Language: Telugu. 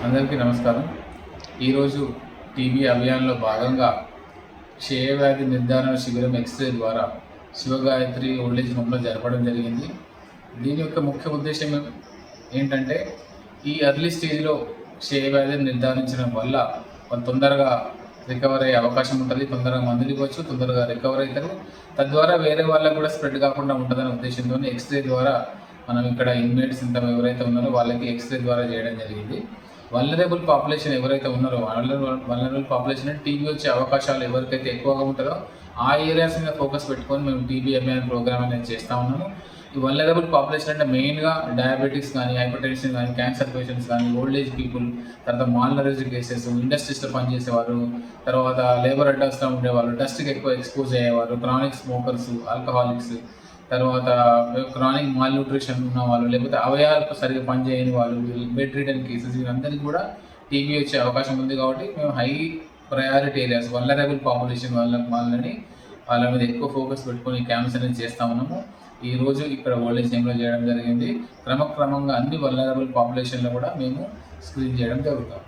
అందరికీ నమస్కారం. ఈరోజు టీబీ అభియాన్లో భాగంగా క్షయవ్యాధి నిర్ధారణ శిబిరం ఎక్స్రే ద్వారా శివగాయత్రి ఓల్డేజ్ హోమ్లో జరపడం జరిగింది. దీని యొక్క ముఖ్య ఉద్దేశం ఏంటంటే ఈ ఎర్లీ స్టేజ్లో క్షయవ్యాధిని నిర్ధారించడం వల్ల వాళ్ళు తొందరగా రికవర్ అయ్యే అవకాశం ఉంటుంది, తొందరగా మందులు ఇవ్వచ్చు, తొందరగా రికవర్ అవుతారు. తద్వారా వేరే వాళ్ళకు కూడా స్ప్రెడ్ కాకుండా ఉంటుందనే ఉద్దేశంతో ఎక్స్రే ద్వారా మనం ఇక్కడ ఇన్మేట్స్ ఇంత ఎవరైతే ఉన్నారో వాళ్ళకి ఎక్స్రే ద్వారా చేయడం జరిగింది. వల్నరబుల్ పాపులేషన్ ఎవరైతే ఉన్నారో వల్నరబుల్ పాపులేషన్ టీబీ వచ్చే అవకాశాలు ఎవరికైతే ఎక్కువగా ఉంటుందో ఆ ఏరియాస్ మీద ఫోకస్ పెట్టుకొని మేము టీబీ అభియాన్ ప్రోగ్రామ్ అనేది చేస్తూ ఉన్నాము. ఈ వల్నరబుల్ పాపులేషన్ అంటే మెయిన్గా డయాబెటిక్స్ కానీ, హైపర్ టెన్షన్ కానీ, క్యాన్సర్ పేషెంట్స్ కానీ, ఓల్డ్ ఏజ్ పీపుల్, తర్వాత మాల్నరేజ్ కేసెస్, ఇండస్ట్రీస్లో పనిచేసేవారు, తర్వాత లేబర్ అడ్డాస్లో ఉండేవాళ్ళు, డస్ట్కి ఎక్కువ ఎక్స్పోజ్ అయ్యేవారు, క్రానిక్ స్మోకర్స్, ఆల్కహాలిక్స్, తర్వాత క్రానిక్ మాల్ న్యూట్రిషన్ ఉన్న వాళ్ళు, లేకపోతే అవయవాలకు సరిగ్గా పనిచేయని వాళ్ళు, బెడ్ రిటర్న్ కేసెస్, వీరందరికీ కూడా టీబీ వచ్చే అవకాశం ఉంది. కాబట్టి మేము high priority areas vulnerable population వాళ్ళ మీద ఎక్కువ ఫోకస్ పెట్టుకొని క్యాంప్స్ అనేది చేస్తూ ఉన్నాము. ఈరోజు ఇక్కడ ఓల్డేజ్ హోమ్లో చేయడం జరిగింది. క్రమక్రమంగా అన్ని వల్నరబుల్ పాపులేషన్లో కూడా మేము స్క్రీన్ చేయడం జరుగుతాం.